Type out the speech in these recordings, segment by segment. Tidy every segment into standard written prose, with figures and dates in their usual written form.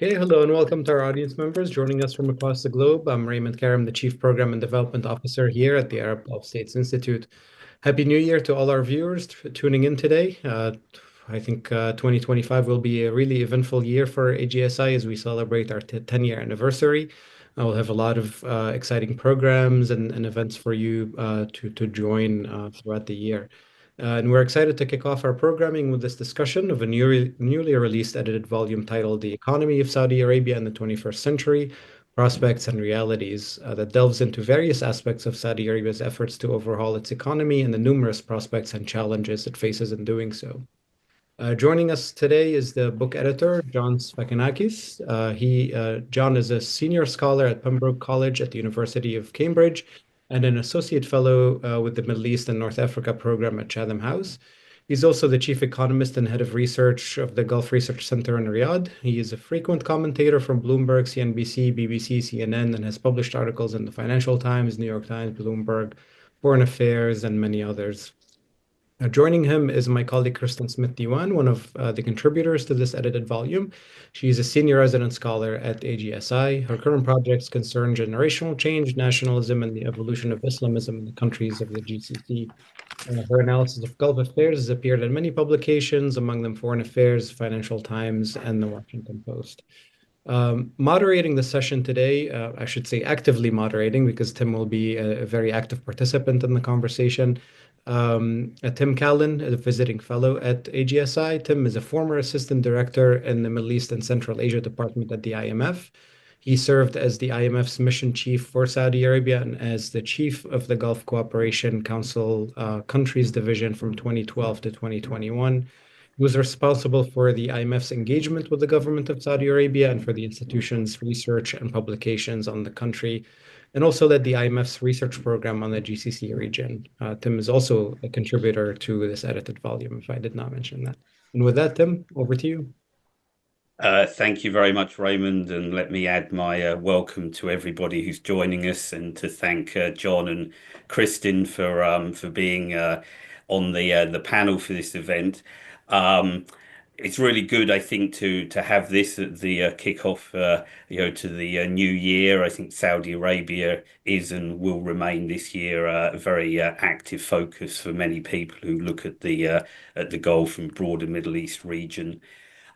Okay, hello and welcome to our audience members joining us from across the globe. I'm Raymond Karam, the Chief Program and Development Officer here at the Arab Gulf States Institute. Happy New Year to all our viewers tuning in today. I think 2025 will be a really eventful year for AGSI as we celebrate our 10-year anniversary. We'll have a lot of exciting programs and events for you to join throughout the year. And we're excited to kick off our programming with this discussion of a newly released edited volume titled The Economy of Saudi Arabia in the 21st Century, Prospects and Realities, that delves into various aspects of Saudi Arabia's efforts to overhaul its economy and the numerous prospects and challenges it faces in doing so. Joining us today is the book editor, John Sfakianakis. John is a senior scholar at Pembroke College at the University of Cambridge and an associate fellow with the Middle East and North Africa program at Chatham House. He's also the chief economist and head of research of the Gulf Research Center in Riyadh. He is a frequent commentator from Bloomberg, CNBC, BBC, CNN, and has published articles in the Financial Times, New York Times, Bloomberg, Foreign Affairs, and many others. Joining him is my colleague Kristin Diwan, one of the contributors to this edited volume. She's a senior resident scholar at AGSI. Her current projects concern generational change, nationalism, and the evolution of Islamism in the countries of the GCC. Her analysis of Gulf affairs has appeared in many publications, among them Foreign Affairs, Financial Times, and the Washington Post. Moderating the session today, I should say actively moderating because Tim will be a very active participant in the conversation. Tim Callen, a visiting fellow at AGSI. Tim is a former assistant director in the Middle East and Central Asia Department at the IMF. He served as the IMF's mission chief for Saudi Arabia and as the chief of the Gulf Cooperation Council Countries Division from 2012 to 2021. He was responsible for the IMF's engagement with the government of Saudi Arabia and for the institution's research and publications on the country, and also led the IMF's research program on the GCC region. Tim is also a contributor to this edited volume, if I did not mention that. And with that, Tim, over to you. Thank you very much, Raymond, and let me add my welcome to everybody who's joining us, and to thank John and Kristin for being on the panel for this event. It's really good, I think, to have this at the kickoff, to the new year. I think Saudi Arabia is and will remain this year a very active focus for many people who look at the Gulf and broader Middle East region.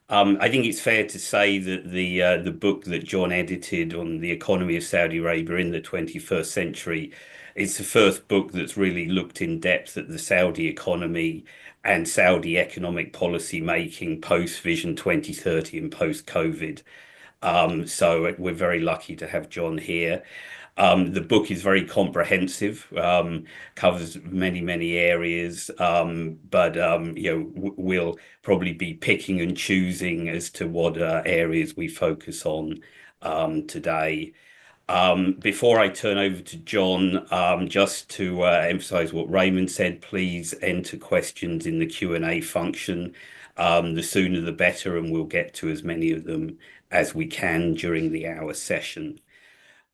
I think it's fair to say that the book that John edited on the economy of Saudi Arabia in the 21st century, it's the first book that's really looked in depth at the Saudi economy and Saudi economic policy making post Vision 2030 and post COVID. So we're very lucky to have John here. The book is very comprehensive, covers many areas, but we'll probably be picking and choosing as to what areas we focus on today. Before I turn over to John, just to emphasize what Raymond said, please enter questions in the Q&A function. The sooner the better, and we'll get to as many of them as we can during the hour session.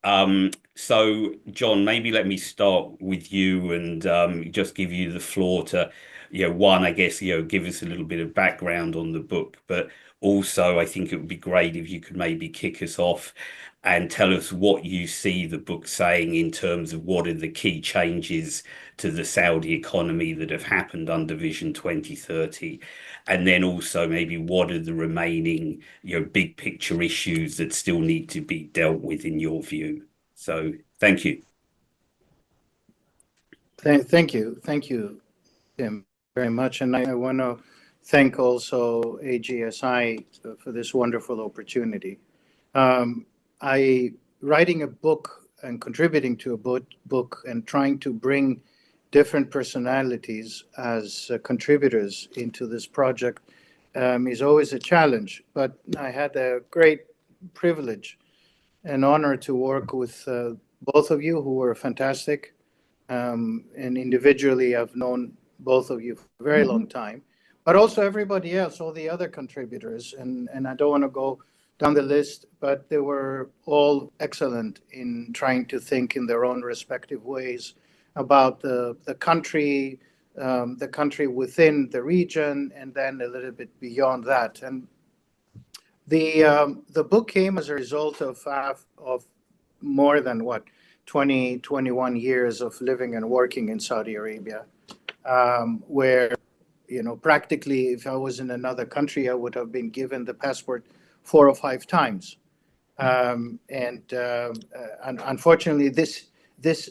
So John, maybe let me start with you and just give you the floor to, one, I guess, give us a little bit of background on the book, but also I think it would be great if you could maybe kick us off and tell us what you see the book saying in terms of what are the key changes to the Saudi economy that have happened under Vision 2030. And then also maybe what are the remaining, big picture issues that still need to be dealt with in your view. So thank you. Thank you, Tim, very much. And I want to thank also AGSI for this wonderful opportunity. Writing a book and contributing to a book and trying to bring different personalities as contributors into this project is always a challenge. But I had a great privilege and honor to work with both of you, who were fantastic. And individually, I've known both of you for a very long time, but also everybody else, all the other contributors. And I don't want to go down the list, but they were all excellent in trying to think in their own respective ways about the country within the region, and then a little bit beyond that. And The book came as a result of more than 21 years of living and working in Saudi Arabia, where practically if I was in another country, I would have been given the passport 4 or 5 times. And unfortunately, this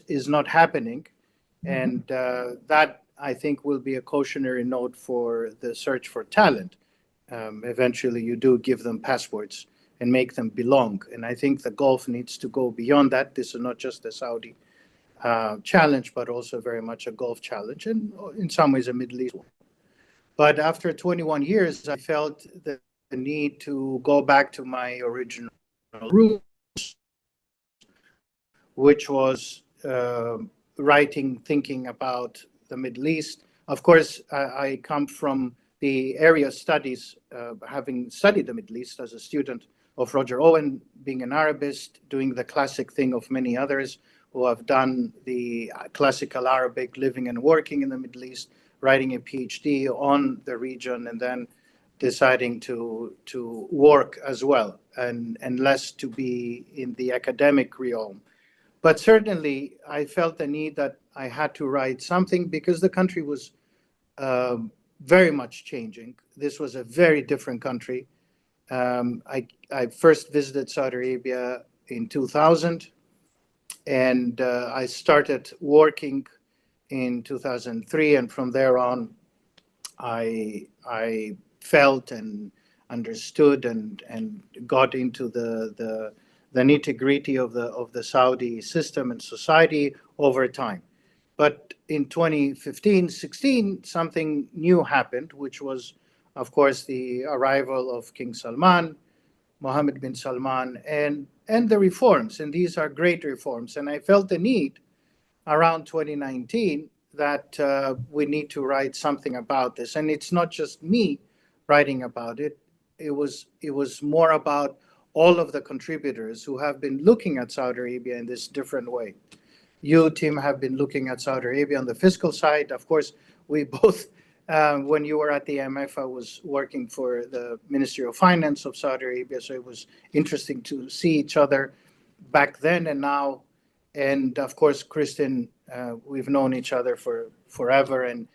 is not happening, and that I think will be a cautionary note for the search for talent. Eventually, you do give them passports and make them belong, and I think the Gulf needs to go beyond that. This is not just a Saudi challenge, but also very much a Gulf challenge, and in some ways a Middle East one. But after 21 years, I felt the need to go back to my original roots, which was writing, thinking about the Middle East. Of course, I come from the area of studies, having studied the Middle East as a student of Roger Owen, being an Arabist, doing the classic thing of many others who have done the classical Arabic, living and working in the Middle East, writing a PhD on the region, and then deciding to work as well, and less to be in the academic realm. But certainly, I felt the need that I had to write something because the country was very much changing. This was a very different country. I first visited Saudi Arabia in 2000, and I started working in 2003, and from there on, I felt and understood and got into the nitty-gritty of the Saudi system and society over time. But in 2015-16, something new happened, which was, of course, the arrival of King Salman, Mohammed bin Salman, and the reforms. And these are great reforms. And I felt the need around 2019 that we need to write something about this. And it's not just me writing about it. It was more about all of the contributors who have been looking at Saudi Arabia in this different way. You, Tim, have been looking at Saudi Arabia on the fiscal side. Of course, we both, when you were at the IMF, I was working for the Ministry of Finance of Saudi Arabia, so it was interesting to see each other back then and now. And of course, Kristin, we've known each other for forever, and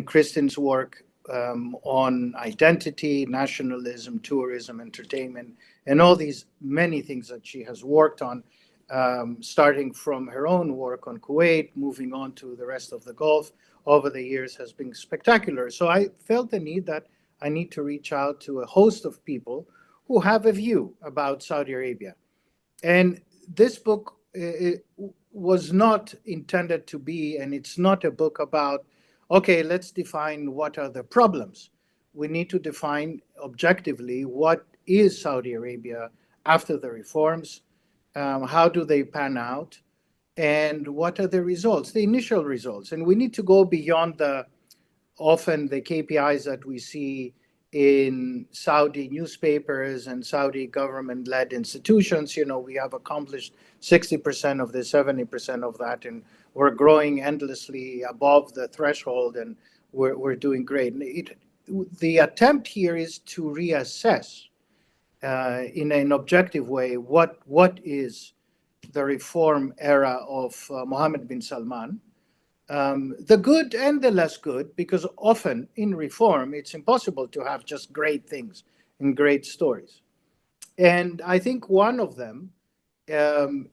Kristin's work on identity, nationalism, tourism, entertainment, and all these many things that she has worked on, starting from her own work on Kuwait, moving on to the rest of the Gulf over the years, has been spectacular. So I felt the need that I need to reach out to a host of people who have a view about Saudi Arabia. And this book was not intended to be, and it's not a book about, okay, let's define what are the problems. We need to define objectively what is Saudi Arabia after the reforms, how do they pan out, and what are the results, the initial results. And we need to go beyond often the KPIs that we see in Saudi newspapers and Saudi government-led institutions. We have accomplished 60% of this, 70% of that, and we're growing endlessly above the threshold, and we're doing great. The attempt here is to reassess in an objective way what is the reform era of Mohammed bin Salman, the good and the less good, because often in reform, it's impossible to have just great things and great stories. And I think one of them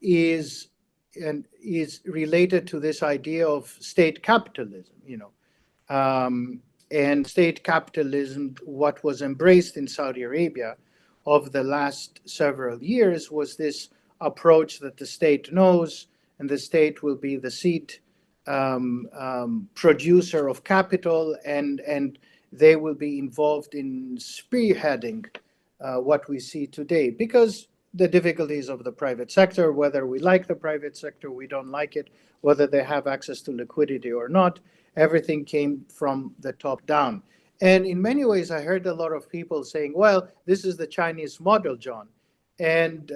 is related to this idea of state capitalism, and state capitalism, what was embraced in Saudi Arabia of the last several years was this approach that the state knows, and the state will be the seed producer of capital, and they will be involved in spearheading what we see today. Because the difficulties of the private sector, whether we like the private sector, we don't like it, whether they have access to liquidity or not, everything came from the top down. And in many ways, I heard a lot of people saying, well, this is the Chinese model, John. And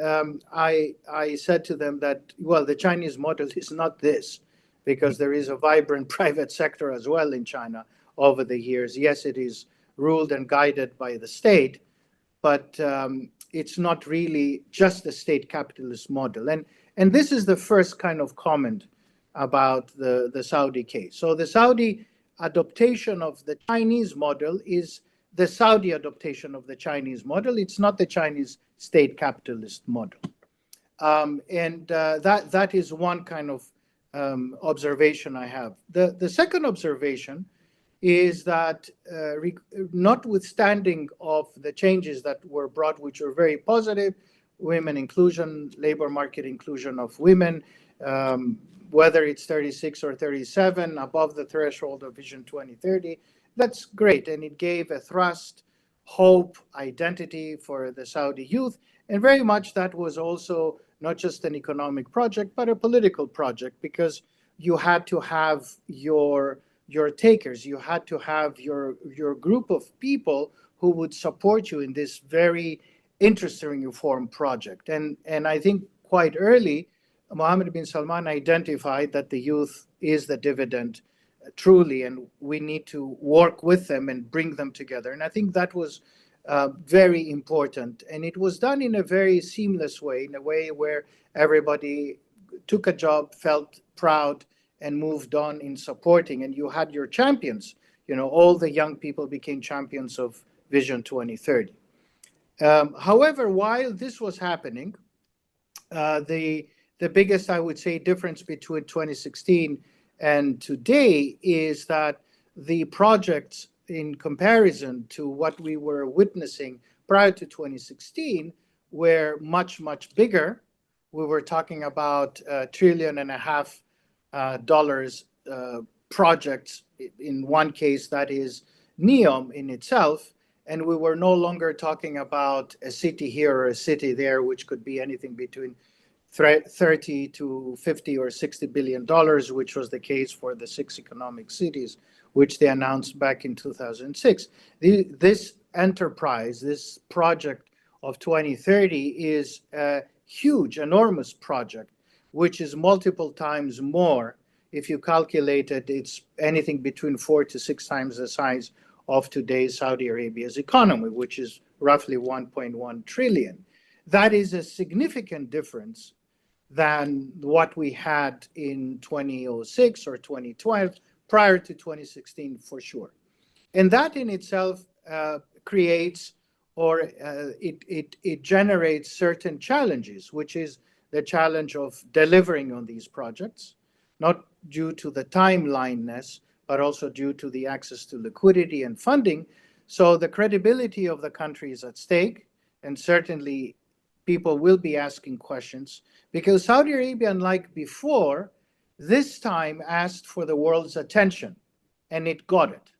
I said to them that, well, the Chinese model is not this, because there is a vibrant private sector as well in China over the years. Yes, it is ruled and guided by the state, but it's not really just a state capitalist model. And this is the first kind of comment about the Saudi case. So the Saudi adaptation of the Chinese model is the Saudi adaptation of the Chinese model. It's not the Chinese state capitalist model. That is one kind of observation I have. The second observation is that notwithstanding of the changes that were brought, which were very positive, women inclusion, labor market inclusion of women, whether it's 36 or 37, above the threshold of Vision 2030, that's great. And it gave a thrust, hope, identity for the Saudi youth. And very much that was also not just an economic project, but a political project, because you had to have your takers, you had to have your group of people who would support you in this very interesting reform project. And I think quite early, Mohammed bin Salman identified that the youth is the dividend truly, and we need to work with them and bring them together. And I think that was very important. And it was done in a very seamless way, in a way where everybody took a job, felt proud, and moved on in supporting. And you had your champions. All the young people became champions of Vision 2030. However, while this was happening, the biggest, I would say, difference between 2016 and today is that the projects, in comparison to what we were witnessing prior to 2016, were much, much bigger. We were talking about $1.5 trillion projects. In one case, that is NEOM in itself. And we were no longer talking about a city here or a city there, which could be anything between 30 to 50 or 60 billion dollars, which was the case for the 6 economic cities, which they announced back in 2006. This enterprise, this project of 2030 is a huge, enormous project, which is multiple times more. If you calculate it, it's anything between 4 to 6 times the size of today's Saudi Arabia's economy, which is roughly 1.1 trillion. That is a significant difference than what we had in 2006 or 2012, prior to 2016 for sure. And that in itself creates, or it generates certain challenges, which is the challenge of delivering on these projects, not due to the timeliness, but also due to the access to liquidity and funding. So the credibility of the country is at stake, and certainly people will be asking questions, because Saudi Arabia, unlike before, this time asked for the world's attention, and it got it,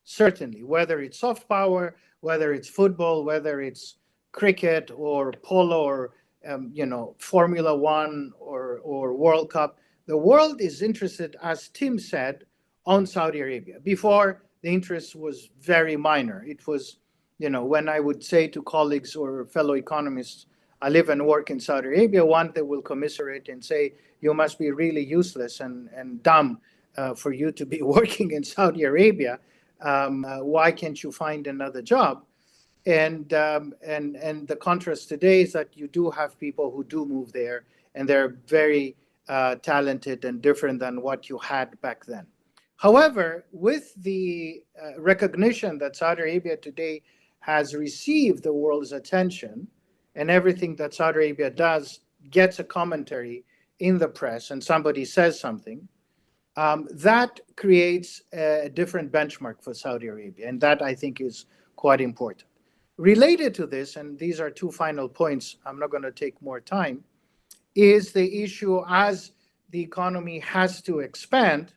certainly, whether it's soft power, whether it's football, whether it's cricket or polo or Formula One or World Cup. The world is interested, as Tim said, on Saudi Arabia. Before, the interest was very minor. It was, when I would say to colleagues or fellow economists, I live and work in Saudi Arabia, one, they will commiserate and say, you must be really useless and dumb for you to be working in Saudi Arabia. Why can't you find another job? And the contrast today is that you do have people who do move there, and they're very talented and different than what you had back then. However, with the recognition that Saudi Arabia today has received the world's attention, and everything that Saudi Arabia does gets a commentary in the press, and somebody says something, that creates a different benchmark for Saudi Arabia, and that I think is quite important. Related to this, and these are 2 final points, I'm not going to take more time, is the issue as the economy has to expand,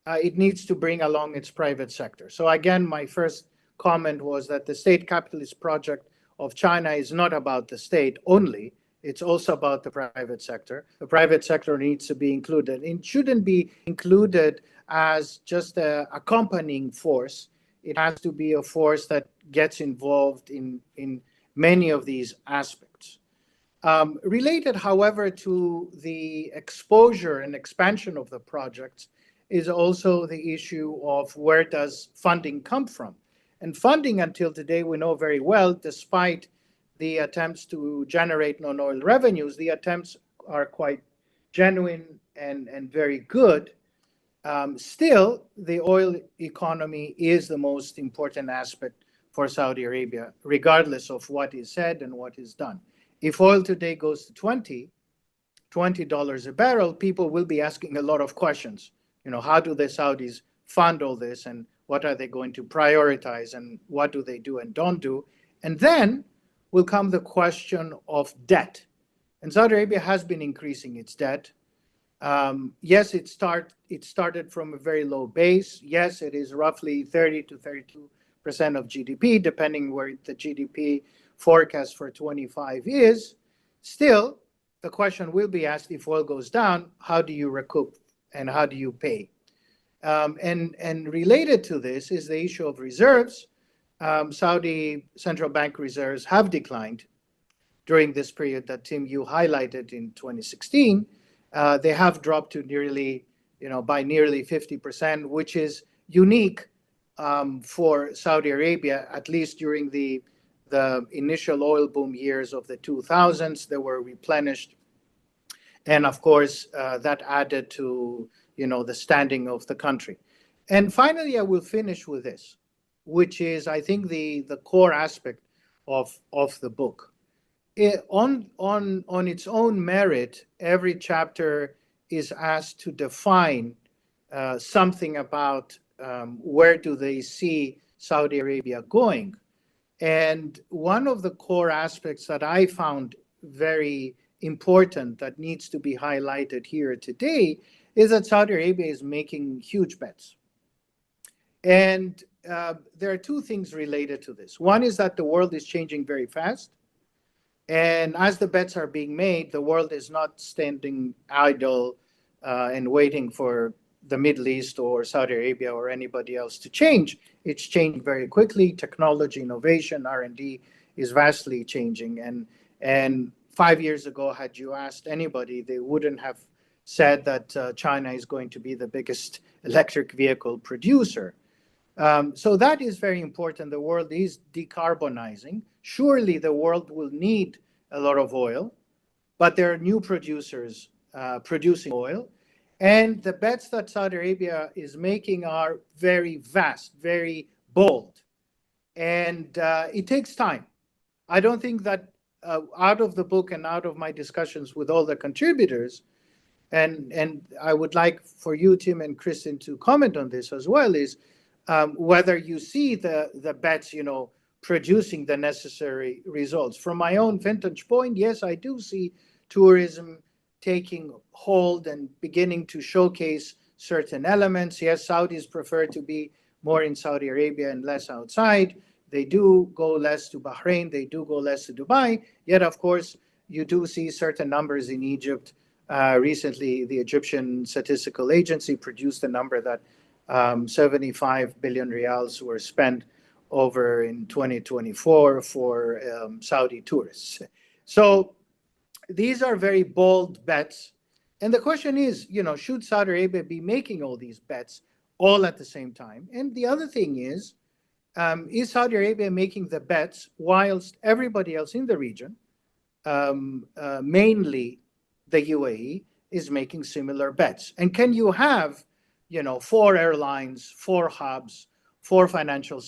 it needs to bring along its private sector. So again, my first comment was that the state capitalist project of China is not about the state only, it's also about the private sector. The private sector needs to be included. It shouldn't be included as just an accompanying force. It has to be a force that gets involved in many of these aspects. Related, however, to the exposure and expansion of the projects is also the issue of where does funding come from. And funding until today, we know very well, despite the attempts to generate non-oil revenues, the attempts are quite genuine and very good. Still, the oil economy is the most important aspect for Saudi Arabia, regardless of what is said and what is done. If oil today goes to $20 a barrel, people will be asking a lot of questions. How do the Saudis fund all this, and what are they going to prioritize, and what do they do and don't do? And then will come the question of debt. And Saudi Arabia has been increasing its debt. Yes, it started from a very low base. Yes, it is roughly 30 to 32% of GDP, depending where the GDP forecast for 25 is. Still, the question will be asked, if oil goes down, how do you recoup and how do you pay? And related to this is the issue of reserves. Saudi central bank reserves have declined during this period that, Tim, you highlighted in 2016. They have dropped to by nearly 50%, which is unique for Saudi Arabia, at least during the initial oil boom years of the 2000s. They were replenished. And of course, that added to the standing of the country. And finally, I will finish with this, which is, I think, the core aspect of the book. On its own merit, every chapter is asked to define something about where do they see Saudi Arabia going. And one of the core aspects that I found very important that needs to be highlighted here today is that Saudi Arabia is making huge bets. And there are two things related to this. One is that the world is changing very fast. And as the bets are being made, the world is not standing idle and waiting for the Middle East or Saudi Arabia or anybody else to change. It's changing very quickly. Technology, innovation, R&D is vastly changing. And 5 years ago, had you asked anybody, they wouldn't have said that China is going to be the biggest electric vehicle producer. So that is very important. The world is decarbonizing. Surely the world will need a lot of oil, but there are new producers producing oil. And the bets that Saudi Arabia is making are very vast, very bold. And it takes time. I don't think that out of the book and out of my discussions with all the contributors, and I would like for you, Tim and Kristin, to comment on this as well, is whether you see the bets, producing the necessary results. From my own vantage point, yes, I do see tourism taking hold and beginning to showcase certain elements. Yes, Saudis prefer to be more in Saudi Arabia and less outside. They do go less to Bahrain. They do go less to Dubai. Yet, of course, you do see certain numbers in Egypt. Recently, the Egyptian Statistical Agency produced a number that 75 billion riyals were spent over in 2024 for Saudi tourists. So these are very bold bets. And the question is, should Saudi Arabia be making all these bets all at the same time? And the other thing is Saudi Arabia making the bets whilst everybody else in the region, mainly the UAE, is making similar bets? And can you have 4 airlines, 4 hubs, 4 financial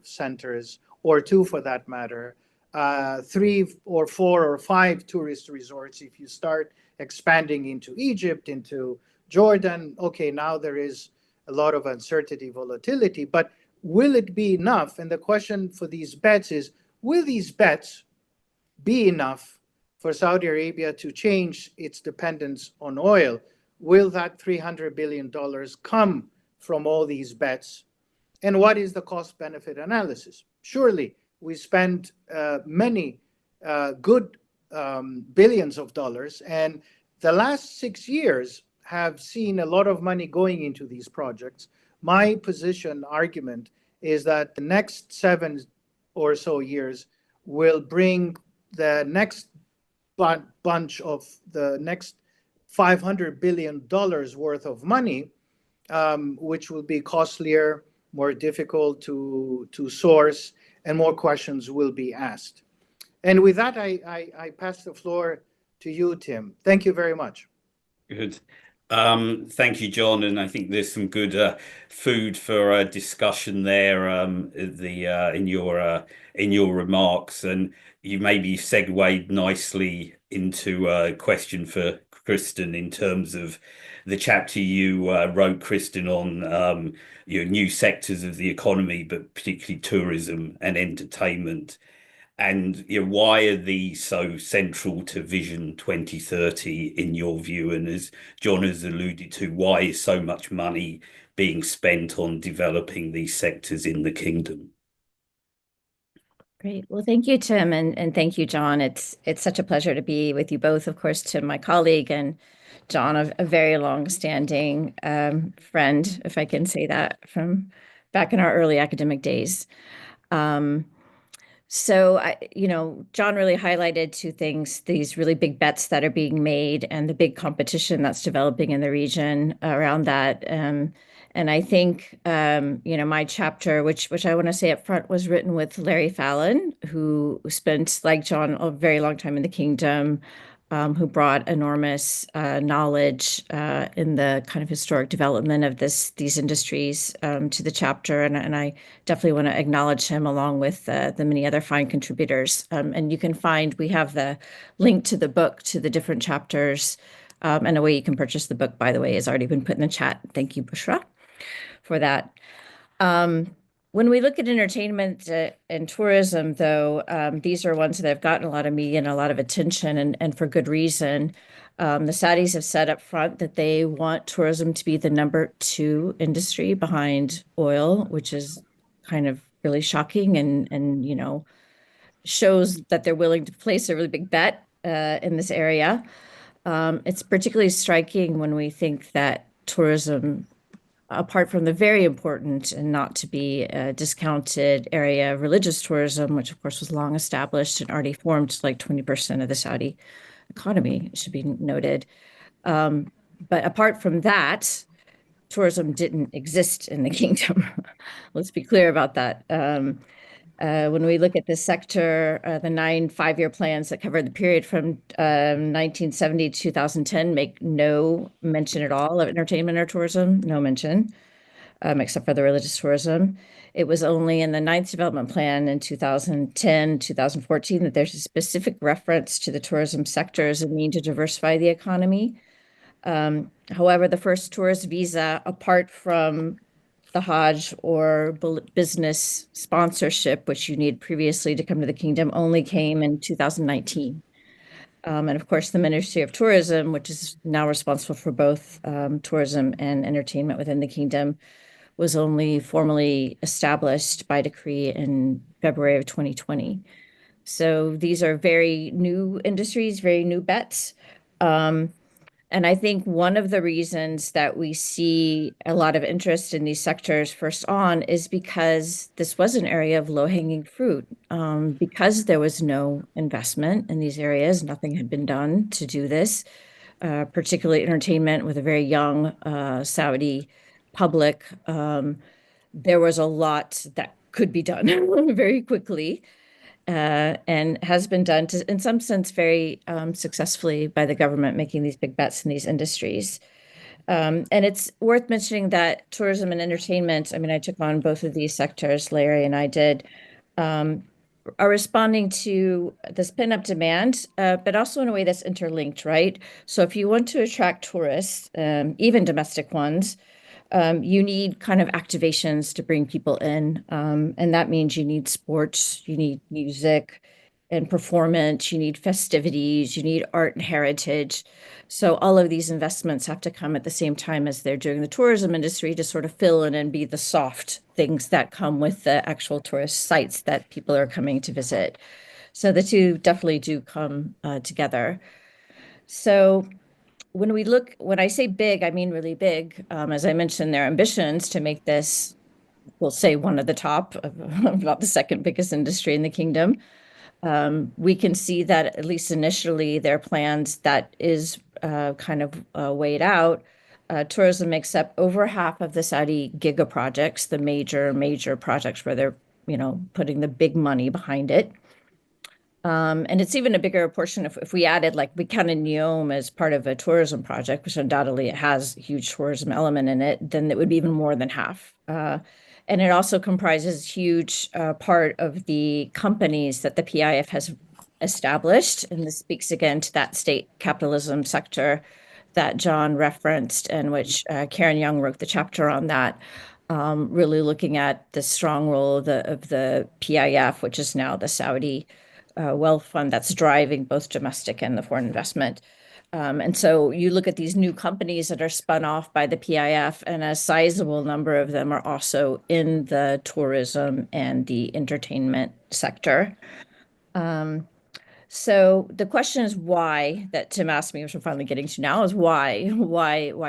centers, or 2 for that matter, 3 or 4 or 5 tourist resorts if you start expanding into Egypt, into Jordan? Okay, now there is a lot of uncertainty, volatility, but will it be enough? And the question for these bets is, will these bets be enough for Saudi Arabia to change its dependence on oil? Will that $300 billion come from all these bets? And what is the cost-benefit analysis? Surely we spend many good billions of dollars, and the last 6 years have seen a lot of money going into these projects. My argument is that the next 7 or so years will bring the next bunch of the next $500 billion worth of money, which will be costlier, more difficult to source, and more questions will be asked. And with that, I pass the floor to you, Tim. Thank you very much. Good. Thank you, John. And I think there's some good food for discussion there in your remarks, and you maybe segued nicely into a question for Kristin in terms of the chapter you wrote, Kristin, on new sectors of the economy, but particularly tourism and entertainment. And why are these so central to Vision 2030 in your view? And as John has alluded to, why is so much money being spent on developing these sectors in the kingdom? Great. Well, thank you, Tim, and thank you, John. It's such a pleasure to be with you both. Of course, Tim, my colleague, and John, a very long-standing friend, if I can say that, from back in our early academic days. So, John really highlighted two things, these really big bets that are being made and the big competition that's developing in the region around that. And I think, my chapter, which I want to say up front, was written with Larry Fallon, who spent, like John, a very long time in the kingdom, who brought enormous knowledge in the kind of historic development of these industries to the chapter. And I definitely want to acknowledge him along with the many other fine contributors. And you can we have the link to the book, to the different chapters. And a way you can purchase the book, by the way, has already been put in the chat. Thank you, Bushra, for that. When we look at entertainment and tourism, though, these are ones that have gotten a lot of media and a lot of attention, and for good reason. The Saudis have said up front that they want tourism to be the number 2 industry behind oil, which is kind of really shocking and shows that they're willing to place a really big bet in this area. It's particularly striking when we think that tourism, apart from the very important and not to be discounted area of religious tourism, which of course was long established and already formed like 20% of the Saudi economy, should be noted. But apart from that, tourism didn't exist in the kingdom. Let's be clear about that. When we look at this sector, the 9 5-year plans that cover the period from 1970 to 2010 make no mention at all of entertainment or tourism, no mention, except for the religious tourism. It was only in the 9th development plan in 2010, 2014 that there's a specific reference to the tourism sector as a mean to diversify the economy. However, the first tourist visa, apart from the Hajj or business sponsorship, which you need previously to come to the kingdom, only came in 2019. And of course, the Ministry of Tourism, which is now responsible for both tourism and entertainment within the kingdom, was only formally established by decree in February of 2020. So these are very new industries, very new bets. And I think one of the reasons that we see a lot of interest in these sectors first on is because this was an area of low-hanging fruit. Because there was no investment in these areas, nothing had been done to do this, particularly entertainment with a very young Saudi public. There was a lot that could be done very quickly. And has been done in some sense, very successfully by the government, making these big bets in these industries. And it's worth mentioning that tourism and entertainment, I mean, I took on both of these sectors, Larry and I did, are responding to this pent-up demand, but also in a way that's interlinked, right? So if you want to attract tourists, even domestic ones, you need kind of activations to bring people in. And that means you need sports, you need music and performance, you need festivities, you need art and heritage. So all of these investments have to come at the same time as they're doing the tourism industry to sort of fill in and be the soft things that come with the actual tourist sites that people are coming to visit. So the two definitely do come together. So when I say big, I mean really big. As I mentioned, their ambitions to make this, we'll say, one of the top, if not the second biggest industry in the kingdom. We can see that at least initially their plans that is kind of weighed out. Tourism makes up over half of the Saudi giga projects, the major projects where they're putting the big money behind it. And it's even a bigger portion if we added, like, we counted Neom as part of a tourism project, which undoubtedly it has a huge tourism element in it, then it would be even more than half. And it also comprises huge part of the companies that the PIF has established. And this speaks again to that state capitalism sector that John referenced, and which Karen Young wrote the chapter on that, really looking at the strong role of the PIF, which is now the Saudi wealth fund that's driving both domestic and the foreign investment. And so you look at these new companies that are spun off by the PIF, and a sizable number of them are also in the tourism and the entertainment sector. So the question is why, that Tim asked me, which we're finally getting to now, is why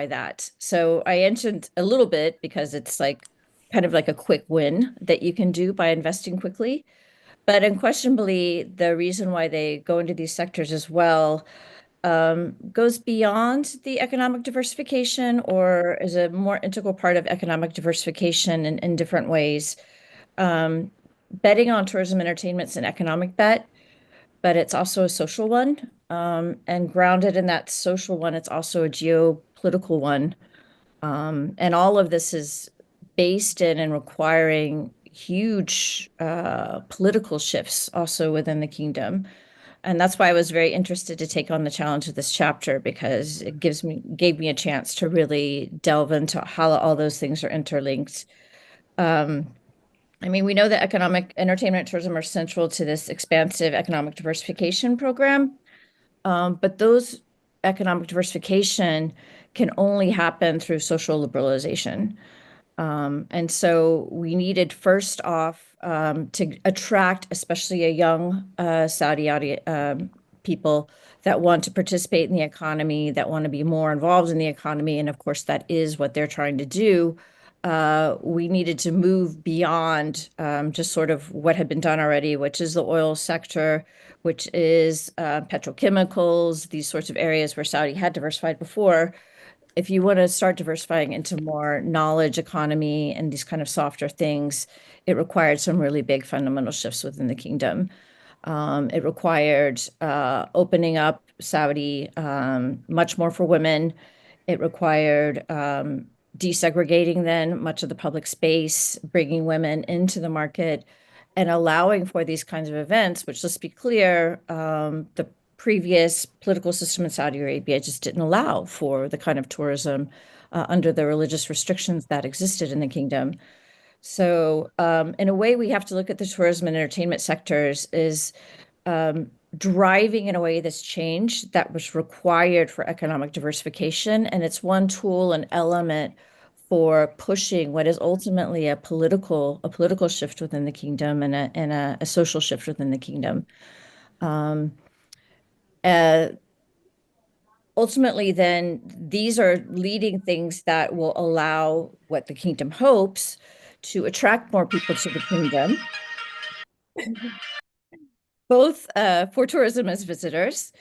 that? So I mentioned a little bit because it's like kind of like a quick win that you can do by investing quickly. But unquestionably, the reason why they go into these sectors as well goes beyond the economic diversification, or is a more integral part of economic diversification in different ways. Betting on tourism entertainment is an economic bet, but it's also a social one. And grounded in that social one, it's also a geopolitical one. And all of this is based in and requiring huge political shifts also within the kingdom. And that's why I was very interested to take on the challenge of this chapter, because it gave me a chance to really delve into how all those things are interlinked. I mean, we know that economic entertainment and tourism are central to this expansive economic diversification program, but those economic diversification can only happen through social liberalization. And so we needed first off to attract, especially a young Saudi people that want to participate in the economy, that want to be more involved in the economy. And of course, that is what they're trying to do. We needed to move beyond just sort of what had been done already, which is the oil sector, which is petrochemicals, these sorts of areas where Saudi had diversified before. If you want to start diversifying into more knowledge economy and these kind of softer things, it required some really big fundamental shifts within the kingdom. It required opening up Saudi much more for women. It required desegregating then much of the public space, bringing women into the market, and allowing for these kinds of events, which, let's be clear, the previous political system in Saudi Arabia just didn't allow for the kind of tourism under the religious restrictions that existed in the kingdom. So in a way, we have to look at the tourism and entertainment sectors as driving in a way this change that was required for economic diversification. And it's one tool and element for pushing what is ultimately a political shift within the kingdom, and a social shift within the kingdom. Ultimately, then, these are leading things that will allow what the kingdom hopes to attract more people to the kingdom, both for tourism as visitors,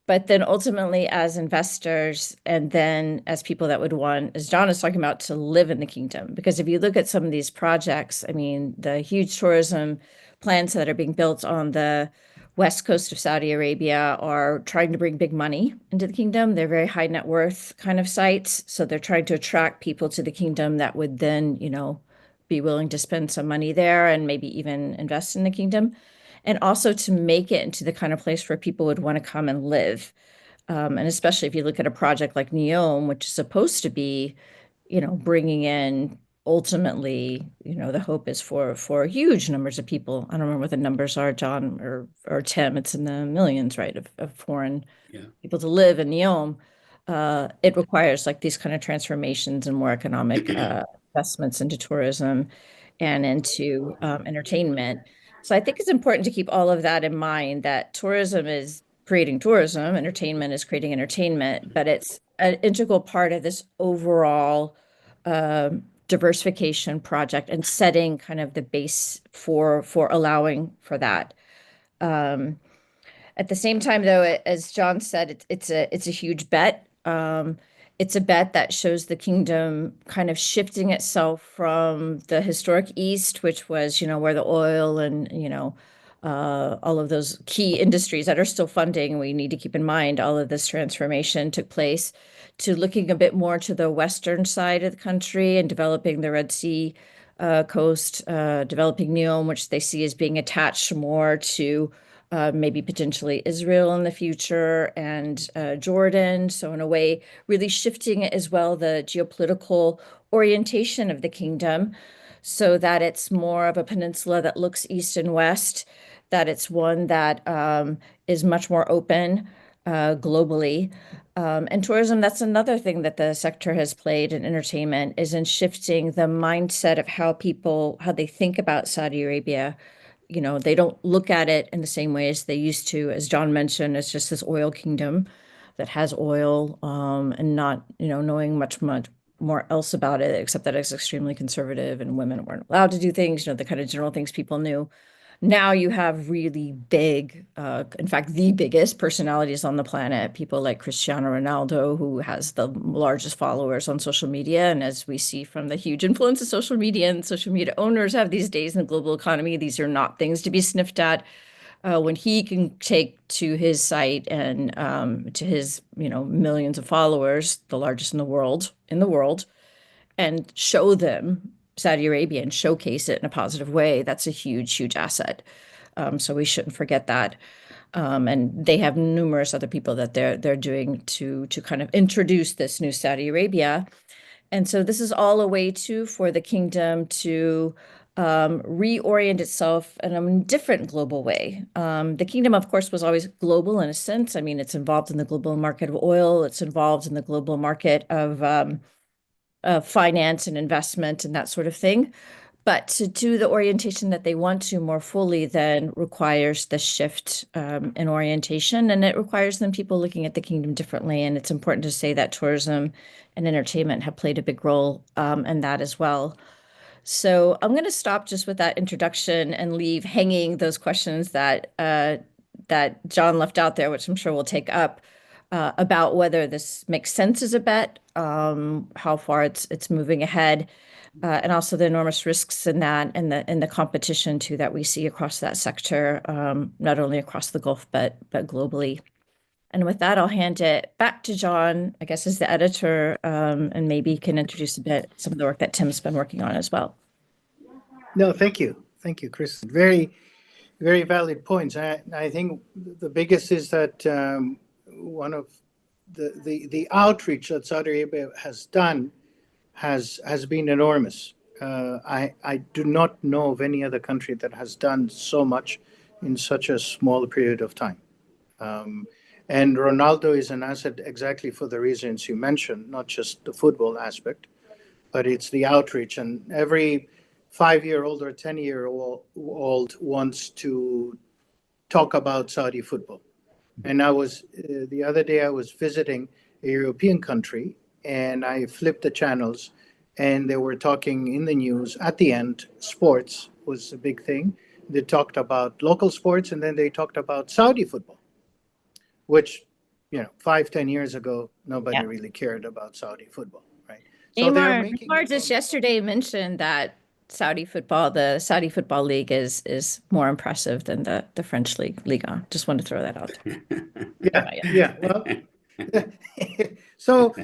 but then ultimately as investors, and then as people that would want, as John is talking about, to live in the kingdom. Because if you look at some of these projects, I mean, the huge tourism plans that are being built on the west coast of Saudi Arabia are trying to bring big money into the kingdom. They're very high net worth kind of sites. So they're trying to attract people to the kingdom that would then, be willing to spend some money there and maybe even invest in the kingdom. And also to make it into the kind of place where people would want to come and live. And especially if you look at a project like Neom, which is supposed to be, bringing in ultimately, the hope is for huge numbers of people. I don't remember what the numbers are, John or Tim. It's in the millions, right, of foreign people to live in Neom. It requires like these kind of transformations and more economic investments into tourism and into entertainment. So I think it's important to keep all of that in mind, that tourism is creating tourism, entertainment is creating entertainment, but it's an integral part of this overall diversification project and setting kind of the base for allowing for that. At the same time, though, as John said, it's a huge bet. It's a bet that shows the kingdom kind of shifting itself from the historic East, which was, where the oil and, all of those key industries that are still funding. We need to keep in mind all of this transformation took place, to looking a bit more to the western side of the country and developing the Red Sea coast, developing NEOM, which they see as being attached more to maybe potentially Israel in the future, and Jordan. So in a way, really shifting as well the geopolitical orientation of the kingdom, so that it's more of a peninsula that looks east and west, that it's one that is much more open globally. And tourism, that's another thing that the sector has played in entertainment, is in shifting the mindset of how they think about Saudi Arabia. They don't look at it in the same way as they used to. As John mentioned, it's just this oil kingdom that has oil, and not, knowing much more else about it, except that it's extremely conservative and women weren't allowed to do things, the kind of general things people knew. Now you have really big, in fact, the biggest personalities on the planet, people like Cristiano Ronaldo, who has the largest followers on social media. And as we see from the huge influence of social media and social media owners have these days in the global economy, these are not things to be sniffed at. When he can take to his site and to his, millions of followers, the largest in the world, and show them Saudi Arabia and showcase it in a positive way, that's a huge, huge asset. So we shouldn't forget that. And they have numerous other people that they're doing to kind of introduce this new Saudi Arabia. And so this is all a way for the kingdom to reorient itself in a different global way. The kingdom, of course, was always global in a sense. I mean, it's involved in the global market of oil. It's involved in the global market of finance and investment and that sort of thing. But to do the orientation that they want to more fully then requires the shift in orientation, and it requires then people looking at the kingdom differently. And it's important to say that tourism and entertainment have played a big role in that as well. So I'm going to stop just with that introduction and leave hanging those questions that John left out there, which I'm sure we'll take up, about whether this makes sense as a bet, how far it's moving ahead, and also the enormous risks in that, and the competition too that we see across that sector, not only across the Gulf but globally. And with that, I'll hand it back to John, I guess, as the editor, and maybe can introduce a bit some of the work that Tim's been working on as well. No, thank you, Kristin. Very, very valid points. I think the biggest is that one of the outreach that Saudi Arabia has done has been enormous. I do not know of any other country that has done so much in such a small period of time. And Ronaldo is an asset exactly for the reasons you mentioned, not just the football aspect, but it's the outreach. And every 5-year-old or 10-year-old wants to talk about Saudi football. And the other day I was visiting a European country, and I flipped the channels, and they were talking in the news at the end. Sports was a big thing. They talked about local sports, and then they talked about Saudi football, which, 5-10 years ago, nobody really cared about Saudi football, right? So Neymar just yesterday mentioned that the Saudi Football League is more impressive than the French league, Liga. Just wanted to throw that out. Yeah. Well, so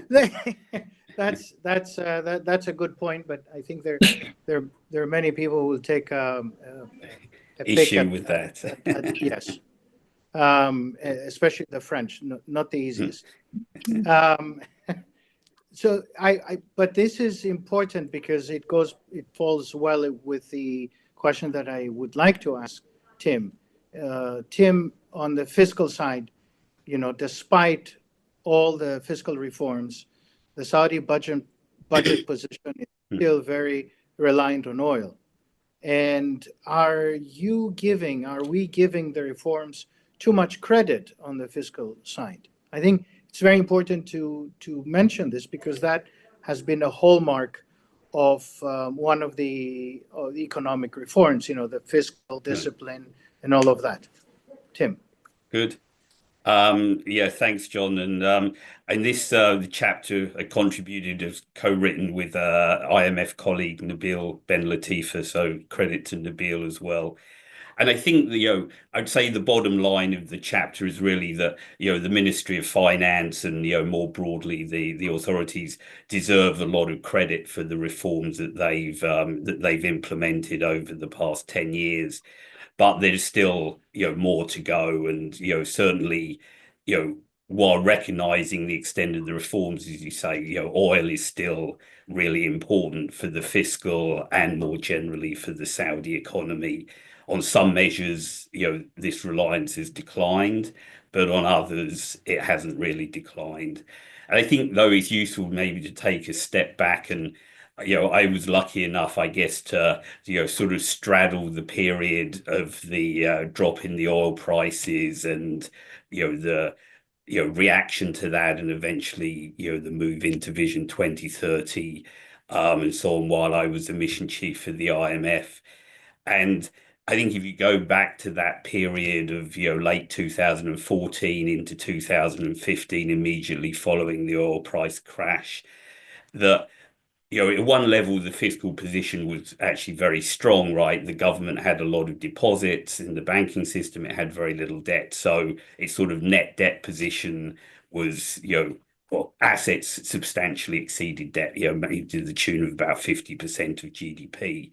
that's a good point, but I think there are many people who will take a issue with that. Yes, especially the French, not the easiest. So but this is important because it falls well with the question that I would like to ask Tim. Tim, on the fiscal side, despite all the fiscal reforms, the Saudi budget position is still very reliant on oil. And are we giving the reforms too much credit on the fiscal side? I think it's very important to mention this, because that has been a hallmark of one of the economic reforms, the fiscal discipline and all of that. Tim. Good. Yeah, thanks, John. And this the chapter I contributed as co-written with IMF colleague Nabil Ben Latifa, so credit to Nabil as well. And I think I'd say the bottom line of the chapter is really that the Ministry of Finance and more broadly the authorities deserve a lot of credit for the reforms that they've implemented over the past 10 years. But there's still more to go, and certainly while recognizing the extent of the reforms, as you say, oil is still really important for the fiscal and more generally for the Saudi economy. On some measures, this reliance has declined, but on others, it hasn't really declined. And I think, though, it's useful maybe to take a step back and I was lucky enough, I guess, to sort of straddle the period of the drop in the oil prices and the reaction to that, and eventually the move into Vision 2030 and so on, while I was the mission chief for the IMF. And I think if you go back to that period of late 2014 into 2015, immediately following the oil price crash, that at one level, the fiscal position was actually very strong, right? The government had a lot of deposits in the banking system. It had very little debt. So its sort of net debt position was, well, assets substantially exceeded debt, maybe to the tune of about 50% of GDP.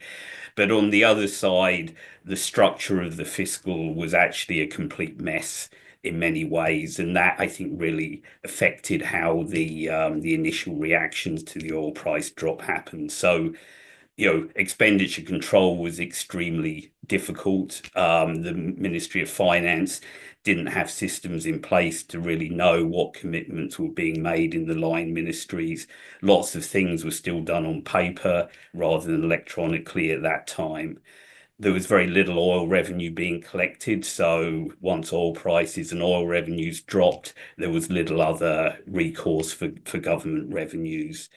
But on the other side, the structure of the fiscal was actually a complete mess in many ways, and that I think really affected how the initial reactions to the oil price drop happened. So, expenditure control was extremely difficult. The Ministry of Finance didn't have systems in place to really know what commitments were being made in the line ministries. Lots of things were still done on paper rather than electronically at that time. There was very little oil revenue being collected. So once oil prices and oil revenues dropped, there was little other recourse for government revenues.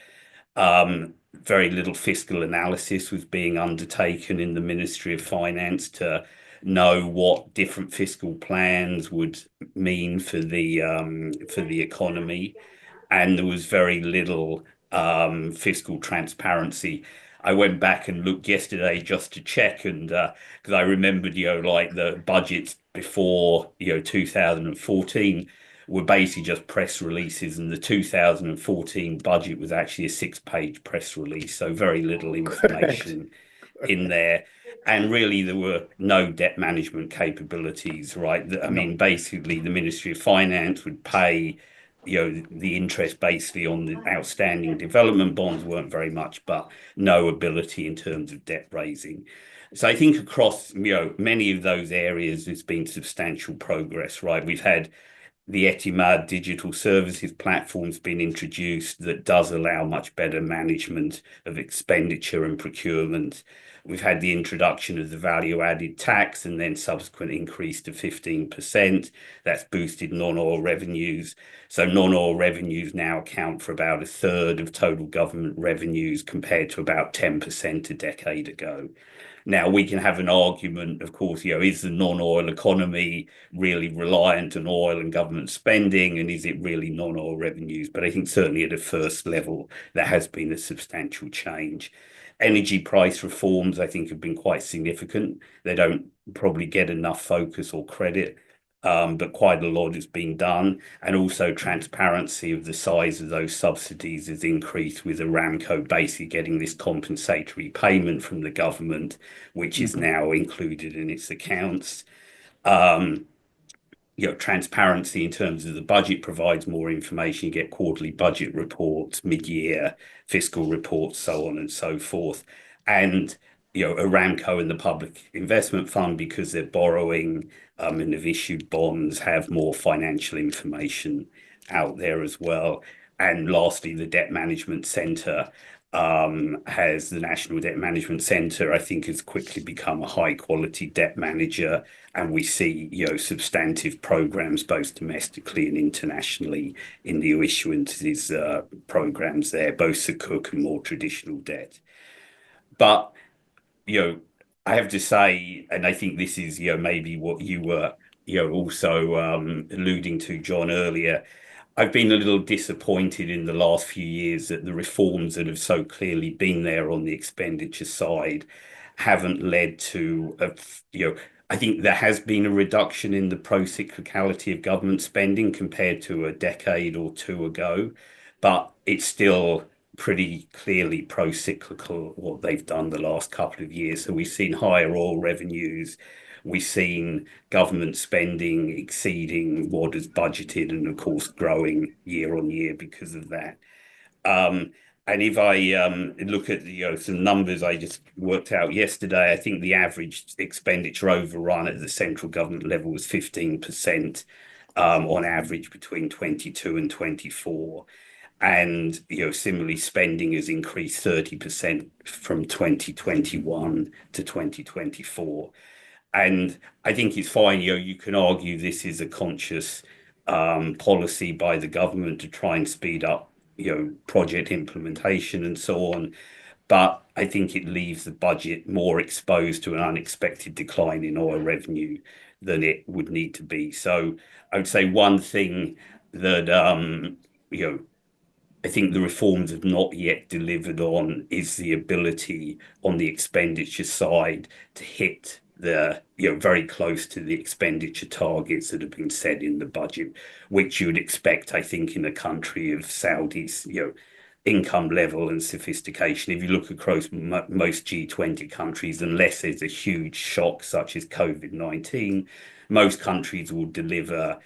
Very little fiscal analysis was being undertaken in the Ministry of Finance to know what different fiscal plans would mean for the economy. And there was very little fiscal transparency. I went back and looked yesterday just to check, and because I remembered, like the budgets before 2014 were basically just press releases, and the 2014 budget was actually a 6-page press release, so very little information in there. And really, there were no debt management capabilities, right? I mean, basically, the Ministry of Finance would pay the interest basically on the outstanding development bonds weren't very much, but no ability in terms of debt raising. So I think across many of those areas, there's been substantial progress, right? We've had the Etimad digital services platform's been introduced that does allow much better management of expenditure and procurement. We've had the introduction of the value-added tax and then subsequent increase to 15%. That's boosted non-oil revenues. So non-oil revenues now account for about a third of total government revenues compared to about 10% a decade ago. Now, we can have an argument, of course, is the non-oil economy really reliant on oil and government spending, and is it really non-oil revenues? But I think certainly at a first level, there has been a substantial change. Energy price reforms, I think, have been quite significant. They don't probably get enough focus or credit, but quite a lot has been done. And also transparency of the size of those subsidies has increased, with Aramco basically getting this compensatory payment from the government, which is now included in its accounts. Transparency in terms of the budget provides more information. You get quarterly budget reports, mid-year fiscal reports, so on and so forth. And Aramco and the Public Investment Fund, because they're borrowing and have issued bonds, have more financial information out there as well. And lastly, the Debt Management Centre has the National Debt Management Centre, I think, has quickly become a high-quality debt manager, and we see substantive programs both domestically and internationally in the issuances programs there, both Sukuk and more traditional debt. But I have to say, and I think this is maybe what you were also alluding to, John, earlier. I've been a little disappointed in the last few years that the reforms that have so clearly been there on the expenditure side haven't led to I think there has been a reduction in the pro-cyclicality of government spending compared to a decade or two ago, but it's still pretty clearly pro-cyclical what they've done the last couple of years. So we've seen higher oil revenues, we've seen government spending exceeding what is budgeted, and of course growing year on year because of that. And if I look at some numbers I just worked out yesterday, I think the average expenditure overrun at the central government level was 15% on average between 22 and 24. And similarly, spending has increased 30% from 2021 to 2024. And I think it's fine. You can argue this is a conscious policy by the government to try and speed up project implementation and so on. But I think it leaves the budget more exposed to an unexpected decline in oil revenue than it would need to be. So I would say one thing that I think the reforms have not yet delivered on is the ability on the expenditure side to hit the very close to the expenditure targets that have been set in the budget, which you would expect, I think, in a country of Saudi's income level and sophistication. If you look across most G20 countries, unless there's a huge shock such as COVID-19, most countries will deliver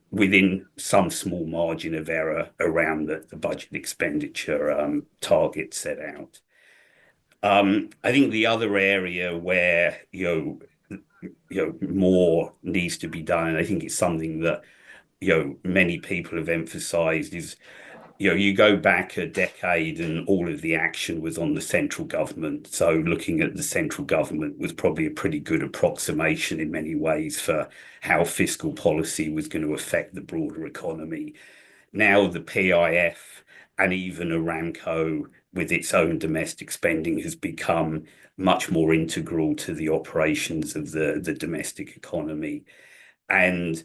within some small margin of error around the budget expenditure target set out. I think the other area where more needs to be done, and I think it's something that many people have emphasized, is you go back a decade and all of the action was on the central government. So looking at the central government was probably a pretty good approximation in many ways for how fiscal policy was going to affect the broader economy. Now the PIF and even Aramco with its own domestic spending has become much more integral to the operations of the domestic economy. And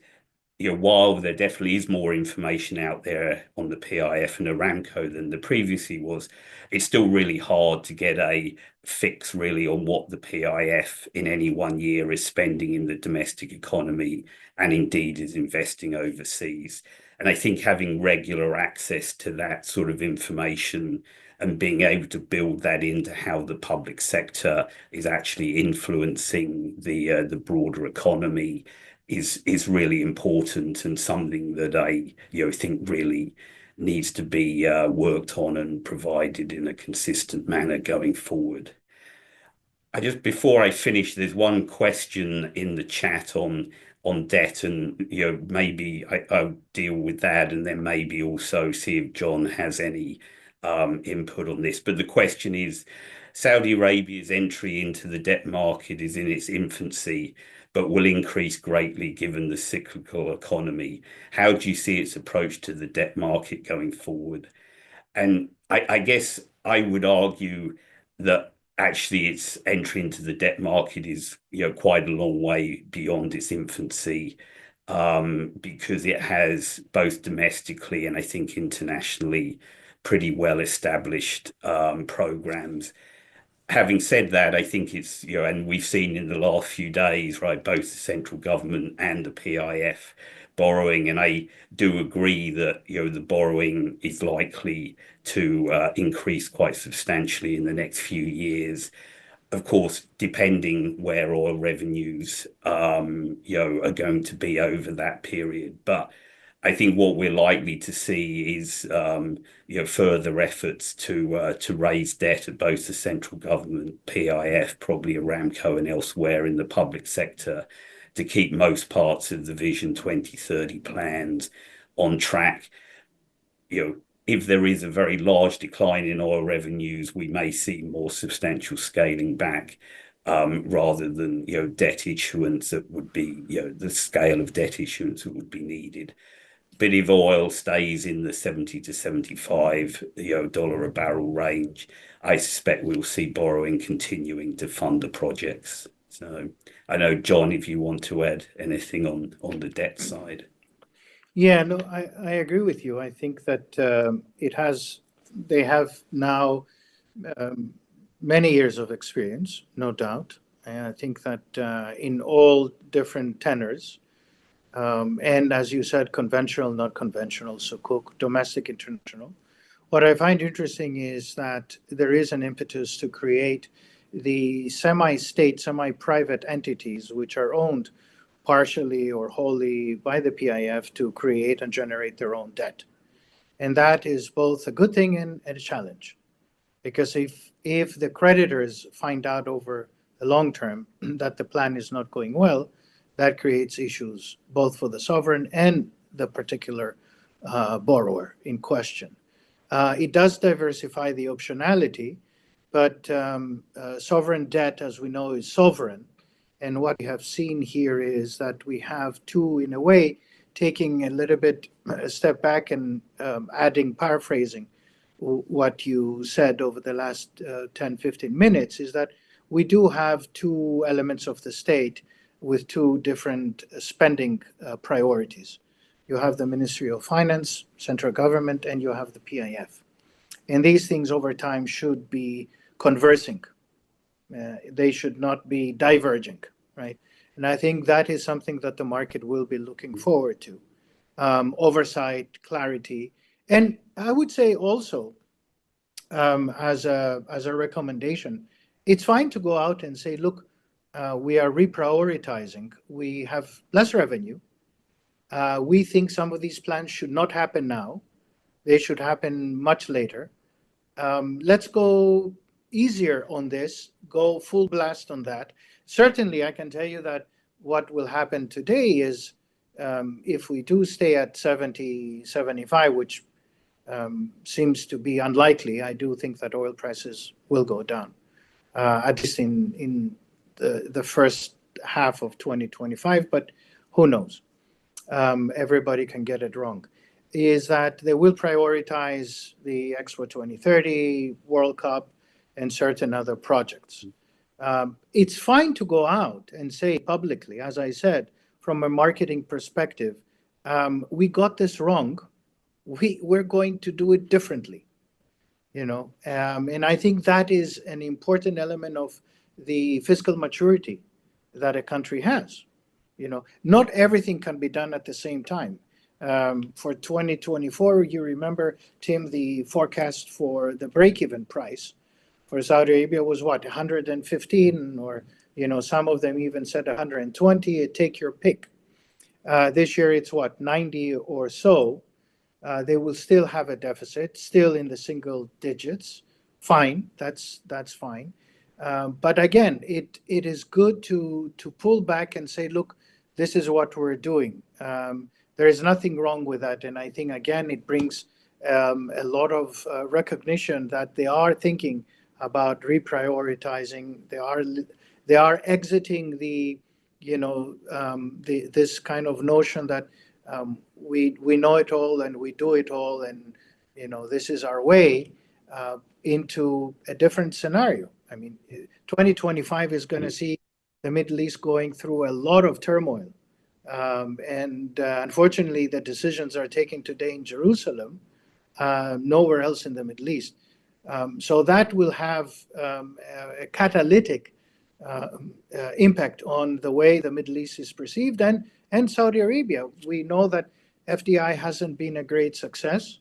while there definitely is more information out there on the PIF and Aramco than there previously was, it's still really hard to get a fix really on what the PIF in any one year is spending in the domestic economy and indeed is investing overseas. And I think having regular access to that sort of information and being able to build that into how the public sector is actually influencing the broader economy is really important, and something that I think really needs to be worked on and provided in a consistent manner going forward. Before I finish, there's one question in the chat on debt, and maybe I'll deal with that, and then maybe also see if John has any input on this. But the question is, Saudi Arabia's entry into the debt market is in its infancy, but will increase greatly given the cyclical economy. How do you see its approach to the debt market going forward? And I guess I would argue that actually its entry into the debt market is quite a long way beyond its infancy, because it has both domestically and I think internationally pretty well established programs. Having said that, I think it's, and we've seen in the last few days, right, both the central government and the PIF borrowing, and I do agree that, the borrowing is likely to increase quite substantially in the next few years. Of course, depending where oil revenues, are going to be over that period. But I think what we're likely to see is, further efforts to raise debt at both the central government, PIF, probably Aramco, and elsewhere in the public sector to keep most parts of the Vision 2030 plans on track. If there is a very large decline in oil revenues, we may see more substantial scaling back, rather than debt issuance that would be the scale of debt issuance that would be needed. But if oil stays in the 70 to 75 dollar a barrel range, I suspect we'll see borrowing continuing to fund the projects. So I know, John, if you want to add anything on the debt side. Yeah, no, I agree with you. I think that they have now many years of experience, no doubt, And I think that in all different tenors, and as you said, conventional, not conventional, sukuk, domestic, international. What I find interesting is that there is an impetus to create the semi-state, semi-private entities which are owned partially or wholly by the PIF to create and generate their own debt. And that is both a good thing and a challenge. Because if the creditors find out over the long term that the plan is not going well, that creates issues both for the sovereign and the particular borrower in question. It does diversify the optionality, but sovereign debt, as we know, is sovereign. And what we have seen here is that we have two, in a way, taking a little bit a step back and paraphrasing what you said over the last 10, 15 minutes, is that we do have two elements of the state with two different spending priorities. You have the Ministry of Finance, central government, and you have the PIF. And these things over time should be conversing. They should not be diverging, right? And I think that is something that the market will be looking forward to. Oversight, clarity, and I would say also, as a recommendation, it's fine to go out and say, look, we are reprioritizing. We have less revenue. We think some of these plans should not happen now. They should happen much later. Let's go easier on this, go full blast on that. Certainly, I can tell you that what will happen today is if we do stay at 70, 75, which seems to be unlikely, I do think that oil prices will go down, at least in the first half of 2025, but who knows? Everybody can get it wrong. Is that they will prioritize the Expo 2030, World Cup, and certain other projects. It's fine to go out and say publicly, as I said, from a marketing perspective, we got this wrong. We're going to do it differently, and I think that is an important element of the fiscal maturity that a country has. Not everything can be done at the same time. For 2024, you remember, Tim, the forecast for the break-even price for Saudi Arabia was what, 115, or some of them even said 120. Take your pick. This year it's what, 90 or so. They will still have a deficit, still in the single digits. Fine, that's fine. But again, it is good to pull back and say, look, this is what we're doing. There is nothing wrong with that. And I think, again, it brings a lot of recognition that they are thinking about reprioritizing. They are exiting the, this kind of notion that we know it all and we do it all and, this is our way, into a different scenario. I mean, 2025 is going to see the Middle East going through a lot of turmoil. And unfortunately, the decisions are taken today in Jerusalem, nowhere else in the Middle East. So that will have a catalytic impact on the way the Middle East is perceived, and Saudi Arabia. We know that FDI hasn't been a great success.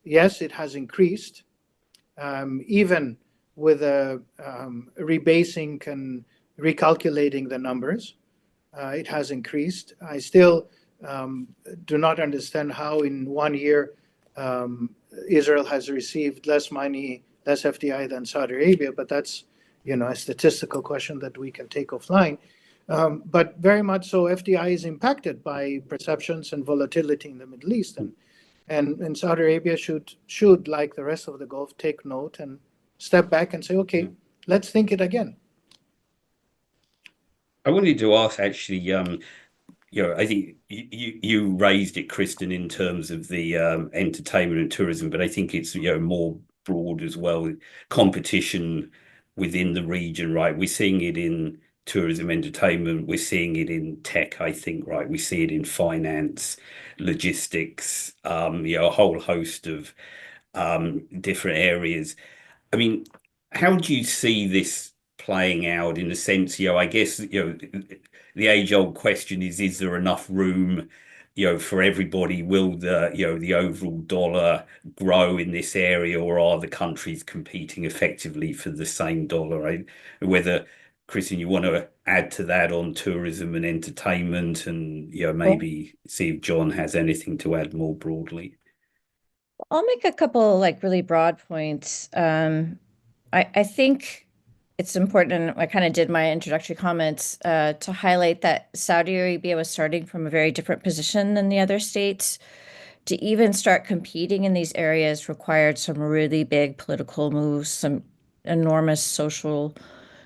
Yes, it has increased, even with a rebasing and recalculating the numbers. It has increased. I still do not understand how in 1 year Israel has received less money, less FDI than Saudi Arabia, but that's a statistical question that we can take offline. But very much so, FDI is impacted by perceptions and volatility in the Middle East, and Saudi Arabia should, like the rest of the Gulf, take note and step back and say, okay, let's think it again. I wanted to ask, actually, I think you raised it, Kristin, in terms of the entertainment and tourism, but I think it's more broad as well. Competition within the region, right? We're seeing it in tourism, entertainment. We're seeing it in tech, I think, right? We see it in finance, logistics, a whole host of different areas. I mean, how do you see this playing out in a sense, I guess, the age-old question is there enough room, for everybody? Will the overall dollar grow in this area, or are the countries competing effectively for the same dollar? Right? Whether, Kristin, you want to add to that on tourism and entertainment, and maybe see if John has anything to add more broadly. I'll make a couple like really broad points. I think it's important, and I kind of did my introductory comments to highlight that Saudi Arabia was starting from a very different position than the other states. To even start competing in these areas required some really big political moves, some enormous social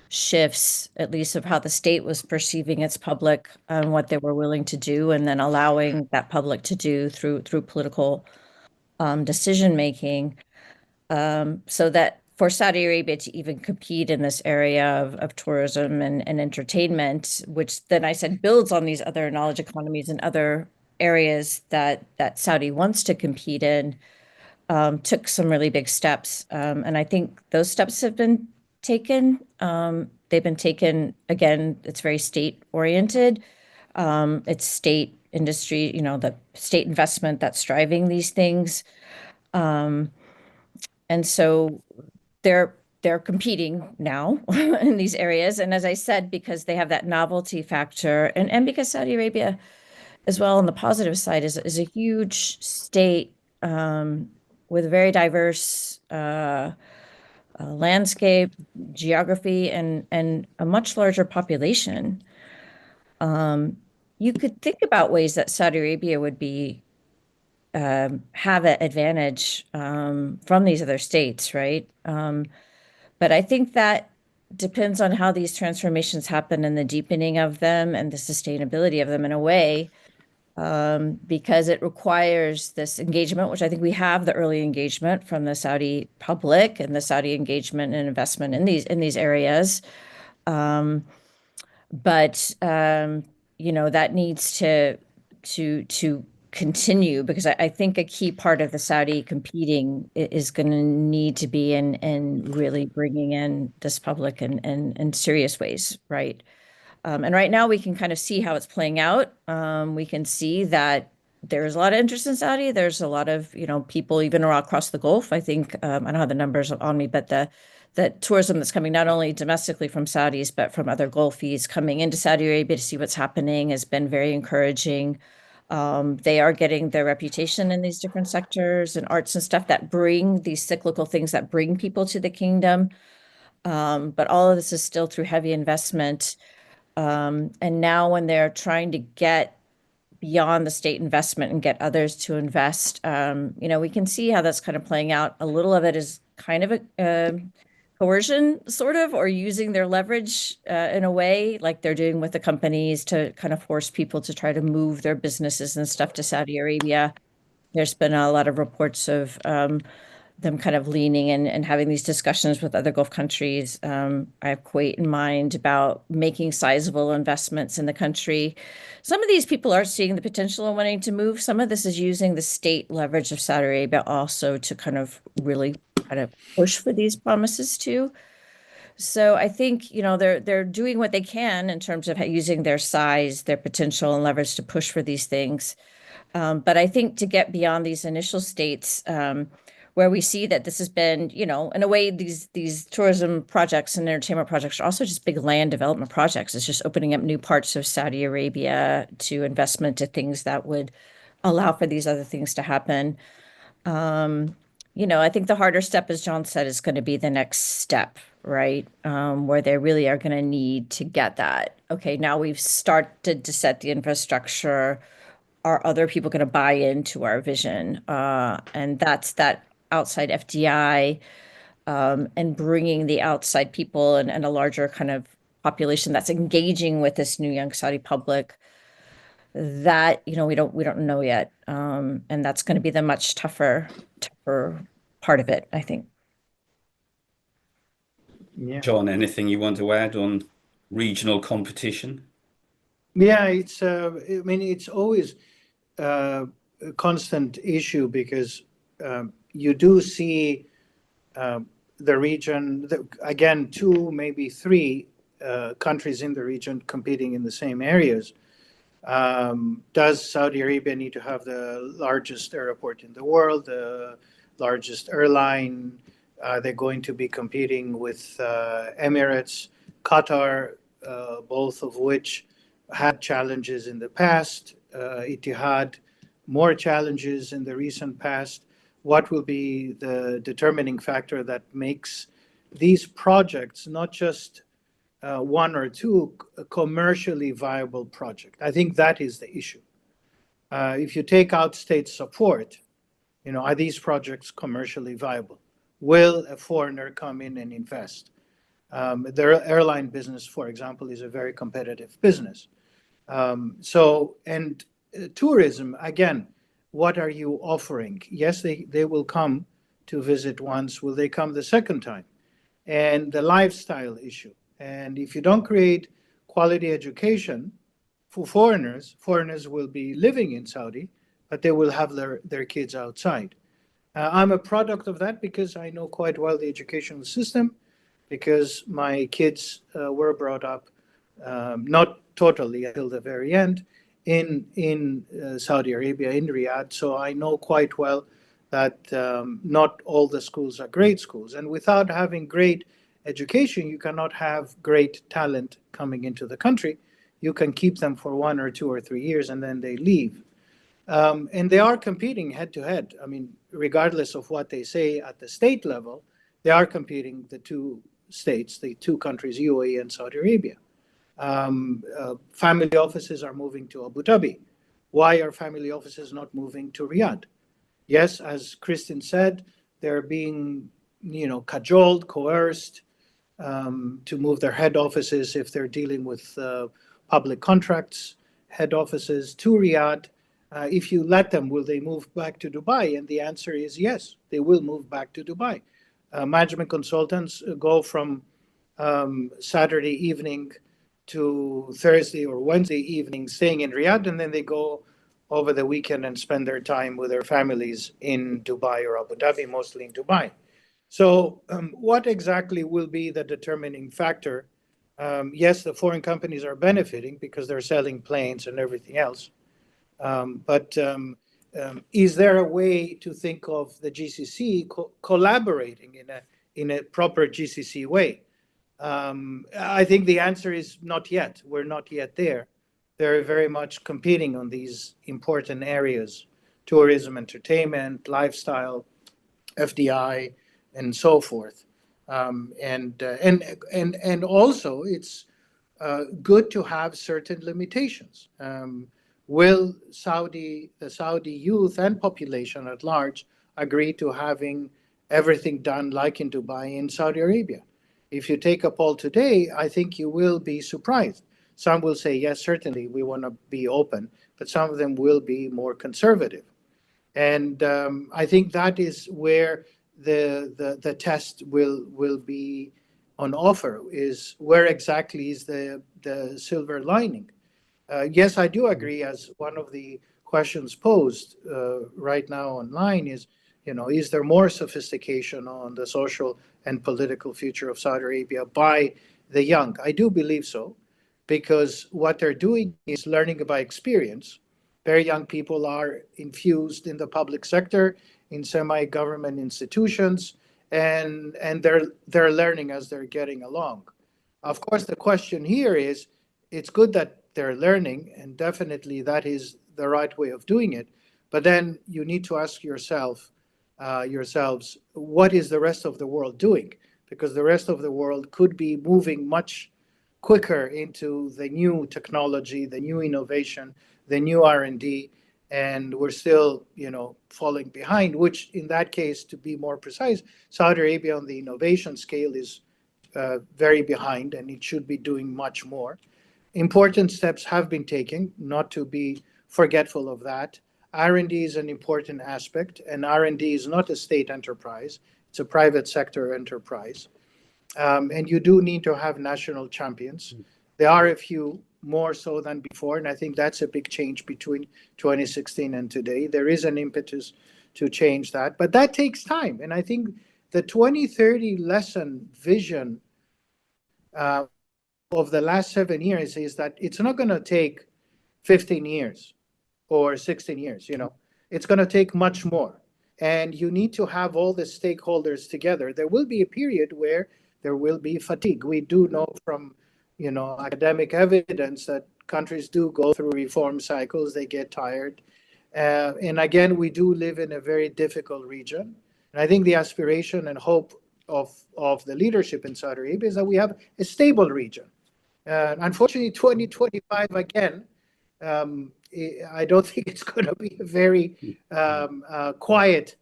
shifts, at least of how the state was perceiving its public and what they were willing to do, and then allowing that public to do through political decision making. So that for Saudi Arabia to even compete in this area of tourism and entertainment, which then I said builds on these other knowledge economies and other areas that Saudi wants to compete in, took some really big steps. And I think those steps have been taken. They've been taken, again, it's very state oriented. It's state industry, the state investment that's driving these things. And so they're competing now in these areas. And as I said, because they have that novelty factor, and because Saudi Arabia as well on the positive side is a huge state with a very diverse landscape, geography, and a much larger population. You could think about ways that Saudi Arabia would be have an advantage from these other states, right? But I think that depends on how these transformations happen and the deepening of them and the sustainability of them in a way, because it requires this engagement, which I think we have the early engagement from the Saudi public and the Saudi engagement and investment in these areas. But that needs to continue, because I think a key part of the Saudi competing is going to need to be in really bringing in this public in serious ways, right? And right now we can kind of see how it's playing out. We can see that there's a lot of interest in Saudi. There's a lot of people even across the Gulf. I think I don't have the numbers on me, but the tourism that's coming not only domestically from Saudis but from other Gulfies coming into Saudi Arabia to see what's happening has been very encouraging. They are getting their reputation in these different sectors and arts and stuff that bring these cyclical things that bring people to the kingdom. But all of this is still through heavy investment. And now when they're trying to get beyond the state investment and get others to invest, we can see how that's kind of playing out. A little of it is kind of a coercion, sort of, or using their leverage in a way like they're doing with the companies to kind of force people to try to move their businesses and stuff to Saudi Arabia. There's been a lot of reports of them kind of leaning in and having these discussions with other Gulf countries. I have Kuwait in mind about making sizable investments in the country. Some of these people are seeing the potential and wanting to move. Some of this is using the state leverage of Saudi Arabia also to kind of really kind of push for these promises too. So I think, they're doing what they can in terms of using their size, their potential and leverage to push for these things. But I think to get beyond these initial states, where we see that this has been, in a way, these tourism projects and entertainment projects are also just big land development projects. It's just opening up new parts of Saudi Arabia to investment, to things that would allow for these other things to happen. I think the harder step, as John said, is going to be the next step, right? Where they really are going to need to get that. Okay, now we've started to set the infrastructure. Are other people going to buy into our vision? And that's that outside FDI, and bringing the outside people and a larger kind of population that's engaging with this new young Saudi public. That we don't know yet, and that's going to be the much tougher part of it, I think. Yeah. John, anything you want to add on regional competition? Yeah, it's always a constant issue, because you do see the region, again, two, maybe three countries in the region competing in the same areas. Does Saudi Arabia need to have the largest airport in the world, the largest airline? Are they going to be competing with Emirates, Qatar, both of which had challenges in the past? Etihad, more challenges in the recent past. What will be the determining factor that makes these projects not just one or two commercially viable project? I think that is the issue. If you take out state support, are these projects commercially viable? Will a foreigner come in and invest? The airline business, for example, is a very competitive business. Tourism, again, what are you offering? Yes, they will come to visit once. Will they come the second time? And the lifestyle issue. And if you don't create quality education for foreigners will be living in Saudi, but they will have their kids outside. I'm a product of that because I know quite well the educational system, because my kids were brought up, not totally until the very end, in Saudi Arabia, in Riyadh. So I know quite well that not all the schools are great schools. And without having great education, you cannot have great talent coming into the country. You can keep them for 1 or 2 or 3 years and then they leave. And they are competing head to head. I mean, regardless of what they say at the state level, they are competing, the two states, the two countries, UAE and Saudi Arabia. Family offices are moving to Abu Dhabi. Why are family offices not moving to Riyadh? Yes, as Kristin said, they're being, cajoled, coerced to move their head offices if they're dealing with public contracts, head offices to Riyadh. If you let them, will they move back to Dubai? And the answer is yes, they will move back to Dubai. Management consultants go from Saturday evening to Thursday or Wednesday evening staying in Riyadh, and then they go over the weekend and spend their time with their families in Dubai or Abu Dhabi, mostly in Dubai. So what exactly will be the determining factor? Yes, the foreign companies are benefiting because they're selling planes and everything else. But is there a way to think of the GCC collaborating in a proper GCC way? I think the answer is not yet. We're not yet there. They're very much competing on these important areas: tourism, entertainment, lifestyle, FDI, and so forth. And also, it's good to have certain limitations. Will the Saudi youth and population at large agree to having everything done like in Dubai in Saudi Arabia? If you take a poll today, I think you will be surprised. Some will say, yes, certainly we want to be open, but some of them will be more conservative. And I think that is where the test will be on offer, is where exactly is the silver lining. Yes, I do agree, as one of the questions posed right now online is there more sophistication on the social and political future of Saudi Arabia by the young? I do believe so, because what they're doing is learning by experience. Very young people are infused in the public sector, in semi-government institutions, and they're learning as they're getting along. Of course, the question here is, it's good that they're learning, and definitely that is the right way of doing it. But then you need to ask yourselves, what is the rest of the world doing? Because the rest of the world could be moving much quicker into the new technology, the new innovation, the new R&D, and we're still, falling behind, which in that case, to be more precise, Saudi Arabia on the innovation scale is very behind, and it should be doing much more. Important steps have been taken, not to be forgetful of that. R&D is an important aspect, and R&D is not a state enterprise. It's a private sector enterprise. And you do need to have national champions. There are a few, more so than before, and I think that's a big change between 2016 and today. There is an impetus to change that, but that takes time. And I think the 2030 lesson vision of the last 7 years is that it's not going to take 15 years or 16 years, it's going to take much more. And you need to have all the stakeholders together. There will be a period where there will be fatigue. We do know from, academic evidence that countries do go through reform cycles. They get tired. And again, we do live in a very difficult region. And I think the aspiration and hope of the leadership in Saudi Arabia is that we have a stable region. Unfortunately, 2025 again, I don't think it's going to be a very quiet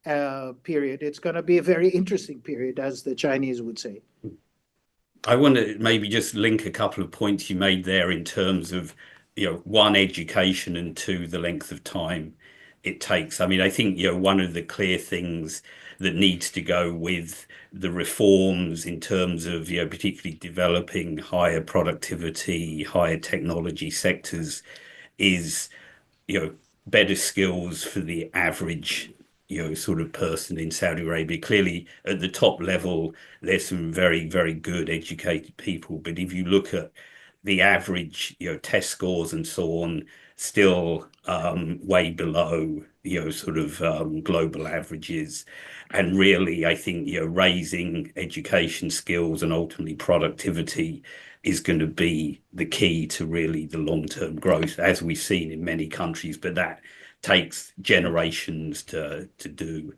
period. It's going to be a very interesting period, as the Chinese would say. I want to maybe just link a couple of points you made there in terms of, one, education, and two, the length of time it takes. I mean, I think, one of the clear things that needs to go with the reforms in terms of, particularly developing higher productivity, higher technology sectors is, better skills for the average, sort of person in Saudi Arabia. Clearly, at the top level, there's some very, very good educated people. But if you look at the average, test scores and so on, still way below, sort of global averages. And really, I think, raising education skills and ultimately productivity is going to be the key to really the long-term growth, as we've seen in many countries, but that takes generations to do.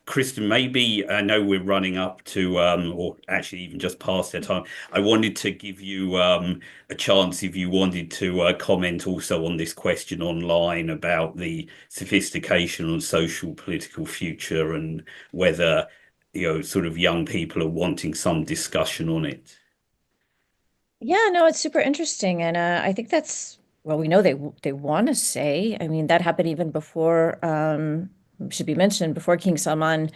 Kristin, maybe, I know we're running up to, or actually even just past that time. I wanted to give you a chance if you wanted to comment also on this question online about the sophistication on social political future and whether, sort of young people are wanting some discussion on it. Yeah, no, it's super interesting. And I think we know they want to say. I mean, that happened even before, should be mentioned, before King Salman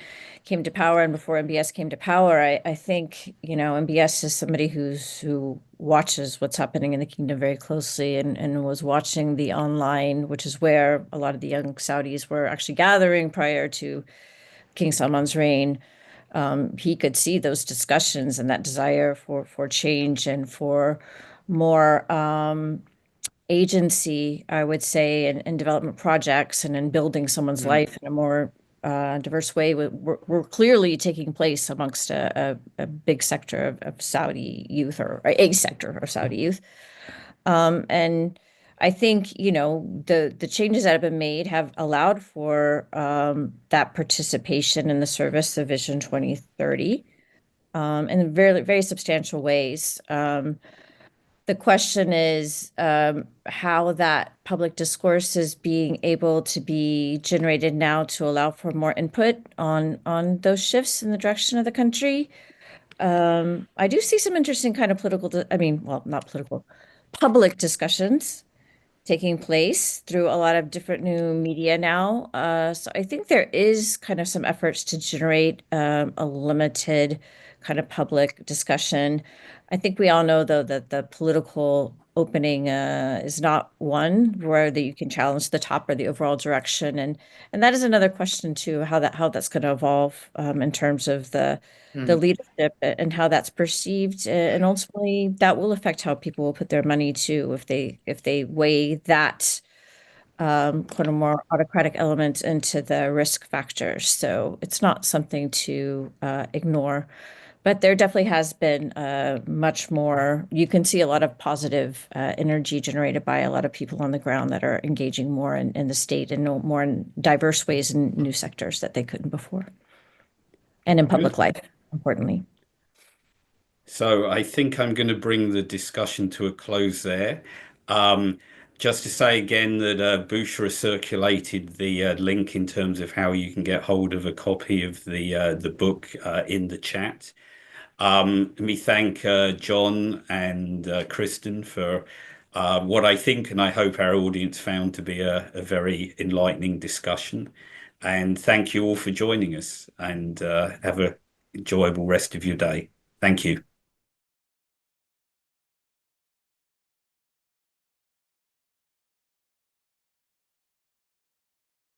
came to power and before MBS came to power. I think, MBS is somebody who watches what's happening in the kingdom very closely and was watching the online, which is where a lot of the young Saudis were actually gathering prior to King Salman's reign. He could see those discussions and that desire for change and for more agency, I would say, in development projects and in building someone's life in a more diverse way. We're clearly taking place amongst a big sector of Saudi youth, or a sector of Saudi youth. And I think, the changes that have been made have allowed for that participation in the service of Vision 2030 in very, very substantial ways. The question is how that public discourse is being able to be generated now to allow for more input on those shifts in the direction of the country. I do see some interesting kind of public discussions taking place through a lot of different new media now. So I think there is kind of some efforts to generate a limited kind of public discussion. I think we all know, though, that the political opening is not one where you can challenge the top or the overall direction, and that is another question too, how that's going to evolve in terms of the leadership and how that's perceived, and ultimately that will affect how people will put their money too, if they weigh that kind of more autocratic element into the risk factors. So it's not something to ignore. But there definitely has been much more. You can see a lot of positive energy generated by a lot of people on the ground that are engaging more in the state and more in diverse ways in new sectors that they couldn't before, and in public life, importantly. So I think I'm going to bring the discussion to a close there. Just to say again that Bushra circulated the link in terms of how you can get hold of a copy of the book in the chat. Let me thank John and Kristin for what I think and I hope our audience found to be a very enlightening discussion. And thank you all for joining us, and have an enjoyable rest of your day. Thank you.